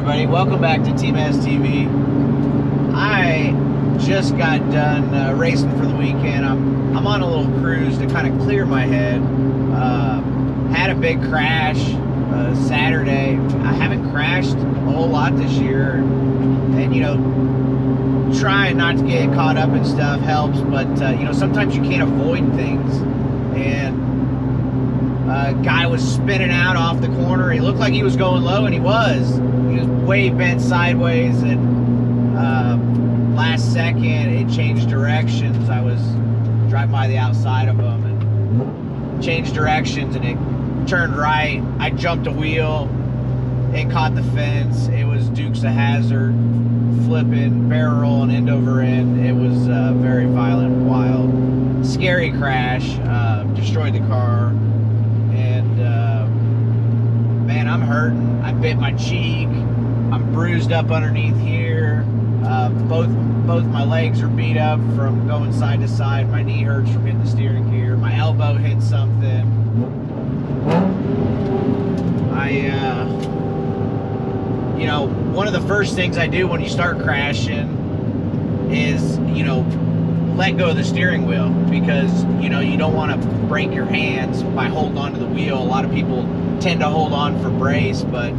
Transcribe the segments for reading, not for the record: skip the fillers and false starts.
everybody, welcome back to TmezTv. I just got done racing for the weekend. I'm on a little cruise to kind of clear my head. Had a big crash Saturday. I haven't crashed a whole lot this year, and you know, trying not to get caught up in stuff helps, but you know, sometimes you can't avoid things. And a guy was spinning out off the corner. He looked like he was going low, and he was way bent sideways, and last second it changed directions. I was driving by the outside of him and changed directions, and it turned right. I jumped a wheel, it caught the fence. It was Dukes of Hazzard, flipping, barrel rolling, end over end. It was very violent, wild, scary crash. Destroyed the car, and man, I'm hurting. I bit my cheek. I'm bruised up underneath here. Both my legs are beat up from going side to side. My knee hurts from hitting the steering gear. My elbow hit something. You know, one of the first things I do when you start crashing is, you know, let go of the steering wheel, because, you know, you don't want to break your hands by holding onto the wheel. A lot of people tend to hold on for brace, but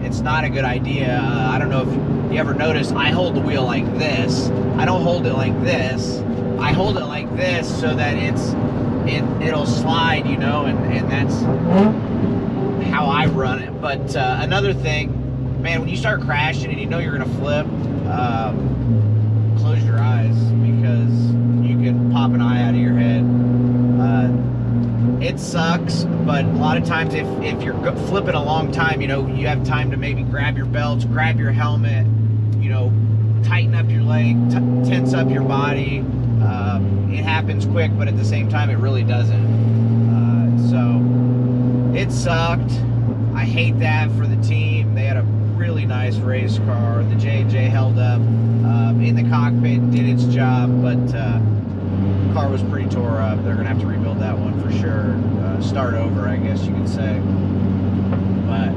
it's not a good idea. I don't know if you ever noticed, I hold the wheel like this. I don't hold it like this. I hold it like this so that it'll slide, you know, and that's how I run it. But another thing, man, when you start crashing and you know you're gonna flip, close your eyes, because you can pop an eye out of your head. It sucks, but a lot of times if you're flipping a long time, you know, you have time to maybe grab your belts, grab your helmet, you know, tighten up your leg, tense up your body. It happens quick, but at the same time, it really doesn't. So it sucked. I hate that for the team. They had a really nice race car. The J&J held up in the cockpit, did its job, but the car was pretty tore up. They're gonna have to rebuild that one for sure. Start over, I guess you could say. But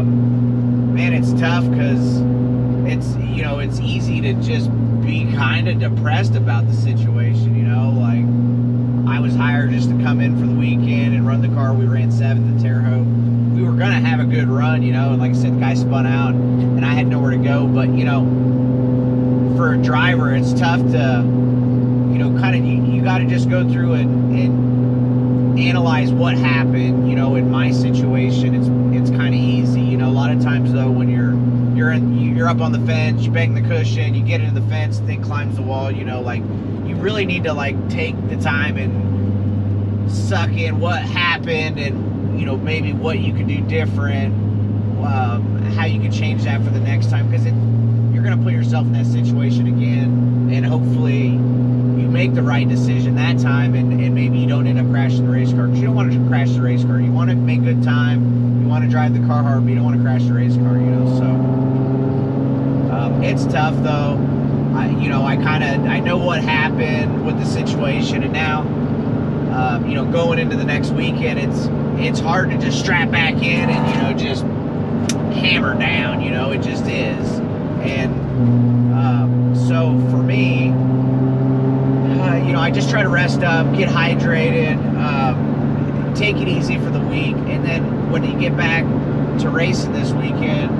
man, it's tough, because it's, you know, it's easy to just be kind of depressed about the situation, you know. Like, I was hired just to come in for the weekend and run the car. We ran 7th at Terre Haute. We were gonna have a good run, you know, and like I said, the guy spun out and I had nowhere to go. But, you know, for a driver, it's tough to, you know, kind of, you got to just go through and analyze what happened. You know, in my situation, it's kind of easy. You know, a lot of times though, when you're up on the fence, you bang the cushion, you get into the fence, the thing climbs the wall. You know, like, you really need to like take the time and suck in what happened, and, you know, maybe what you could do different, how you could change that for the next time, because you're going to put yourself in that situation again, and hopefully you make the right decision that time, and maybe you don't end up crashing the race car, because you don't want to crash the race car. You want to make good time, you want to drive the car hard, but you don't want to crash the race car, you know. So it's tough though. You know, I know what happened with the situation, and now you know, going into the next weekend, it's hard to just strap back in and, you know, just hammer down, you know. It just is. And so for me, you know, I just try to rest up, get hydrated, take it easy for the week, and then when you get back to racing this weekend,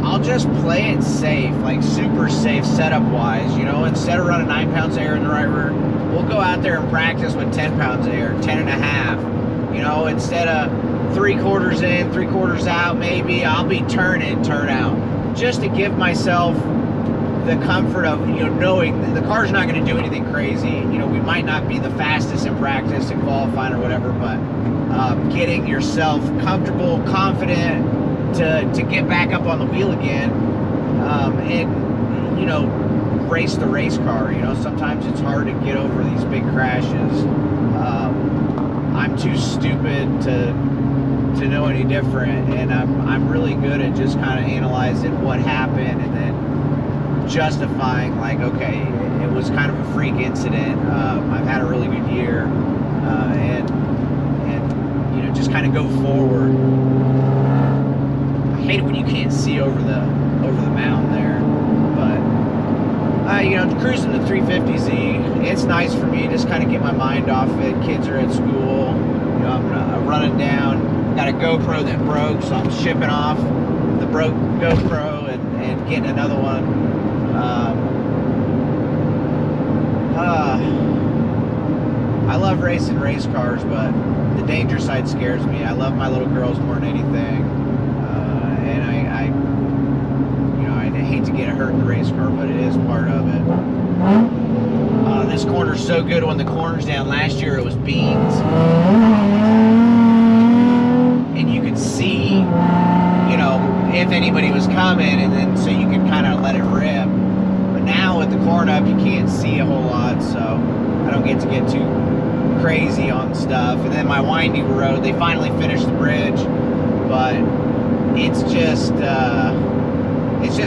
I'll just play it safe, like super safe setup wise, you know. Instead of running 9 pounds of air in the right rear, we'll go out there and practice with 10 pounds of air, 10 and a half, you know. Instead of 3/4 in, 3/4 out, maybe I'll be turn in, turn out, just to give myself the comfort of, you know, knowing that the car's not going to do anything crazy. You know, we might not be the fastest in practice and qualifying or whatever, but getting yourself comfortable, confident to get back up on the wheel again, and, you know, race the race car. You know, sometimes it's hard to get over these big crashes. I'm too stupid to know any different, and I'm really good at just kind of analyzing what happened and then justifying, like, okay, it was kind of a freak incident. I've had a really good year, and you know, just kind of go forward. hate it when you can't see over the mound there. But you know, cruising the 350Z, it's nice for me. Just kind of get my mind off it. Kids are at school. You know, I'm running down. Got a GoPro that broke, so I'm shipping off the broke GoPro and getting another one. I love racing race cars, but the danger side scares me. I love my little girls more than anything, and I hate to get hurt in the race car, but it is part of it. This corner's so good. When the corner's down last year, it was beans, and you could see, you know, if anybody was coming, and then so you could kind of let it rip. But now with the corn up, you can't see a whole lot, so I don't get to get too crazy on stuff. And then my winding road, they finally finished the bridge, but it's just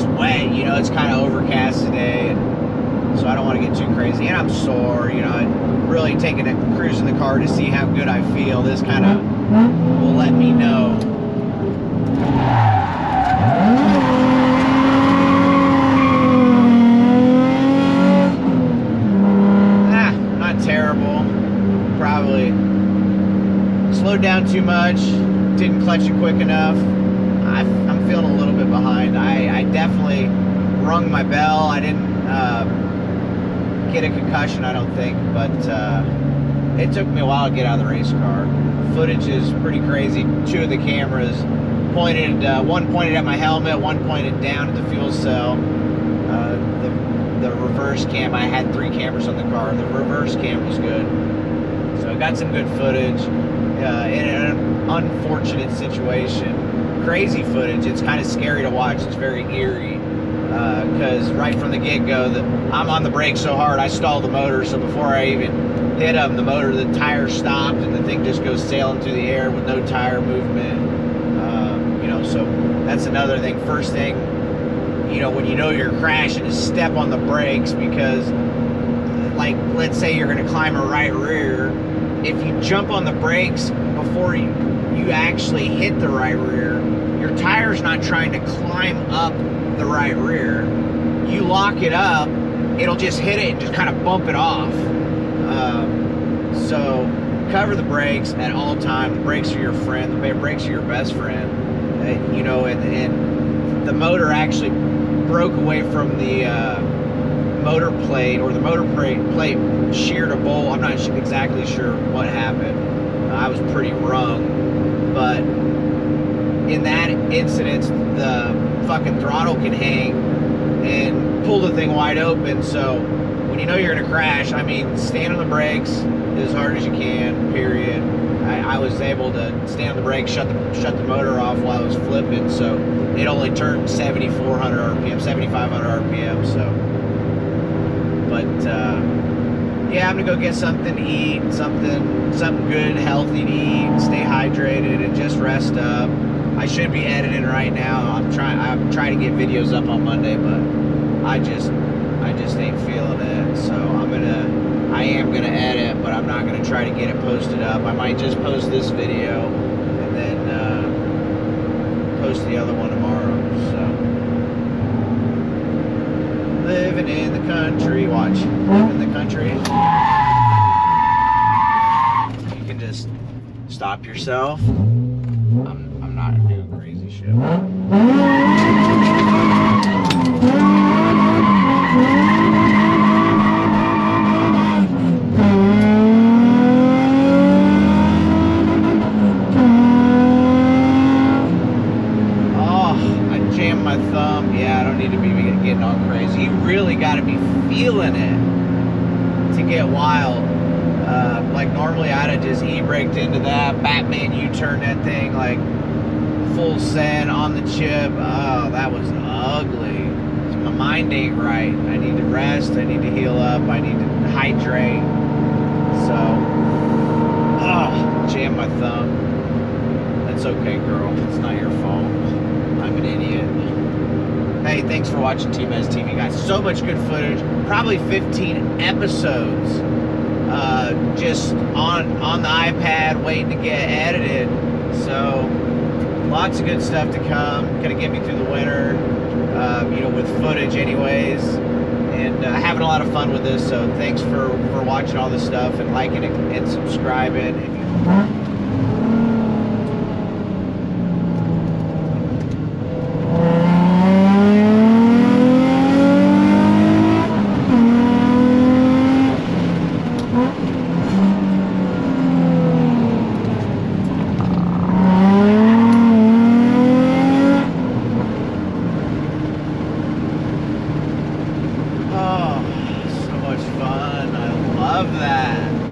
wet, you know. It's kind of overcast today, and so I don't want to get too crazy. And I'm sore, you know. I'm really taking a cruise in the car to see how good I feel. This kind of will let me know. Not terrible. Probably slowed down too much, didn't clutch it quick enough. I'm feeling a little bit behind. I definitely rung my bell. I didn't get a concussion, I don't think, but it took me a while to get out of the race car. Footage is pretty crazy. Two of the cameras pointed, one pointed at my helmet, one pointed down at the fuel cell. The reverse cam, I had 3 cameras on the car. The reverse cam was good. So I got some good footage in an unfortunate situation. Crazy footage. It's kind of scary to watch. It's very eerie because right from the get-go, I'm on the brakes so hard I stalled the motor. So before I even hit them, the tire stopped and the thing just goes sailing through the air with no tire movement. You know, so that's another thing. First thing, you know, when you know you're crashing, is step on the brakes, because like, let's say you're going to climb a right rear. If you jump on the brakes before you actually hit the right rear, your tire's not trying to climb up the right rear. You lock it up, it'll just hit it and just kind of bump it off. So cover the brakes at all times. The brakes are your friend. The brakes are your best friend. You know, and the motor actually broke away from the motor plate, or the motor plate sheared a bolt. I'm not exactly sure what happened. I was pretty rung, but in that incident, the fucking throttle can hang and pull the thing wide open. So when you know you're gonna crash, I mean, stand on the brakes as hard as you can, period. I was able to stand on the brakes, shut the motor off while I was flipping, so it only turned 7,400 RPM, 7,500 RPM, so. But yeah, I'm gonna go get something to eat, something good, healthy to eat, stay hydrated, and just rest up. I should be editing right now. I'm trying to get videos up on Monday, but I just ain't feeling it. So I am gonna edit, but I'm not gonna try to get it posted up. I might just post this video and then post the other one tomorrow. So living in the country, watch. Living in the country. You can just stop yourself. I'm not doing crazy shit. My thumb, yeah, I don't need to be getting all crazy. You really got to be feeling it to get wild. Like normally I'd have just e-braked into that, Batman U-turn that thing like full send on the chip. Oh, that was ugly. My mind ain't right. I need to rest, I need to heal up, I need to hydrate. So, jam my thumb. That's okay, girl. It's not your fault. I'm an idiot. Hey, thanks for watching TmezTv, guys. So much good footage. Probably 15 episodes just on the iPad waiting to get edited. So, a lots of good stuff to come. Gonna get me through the winter, you know, with footage anyways, and having a lot of fun with this. So thanks for watching all this stuff and liking it and subscribing.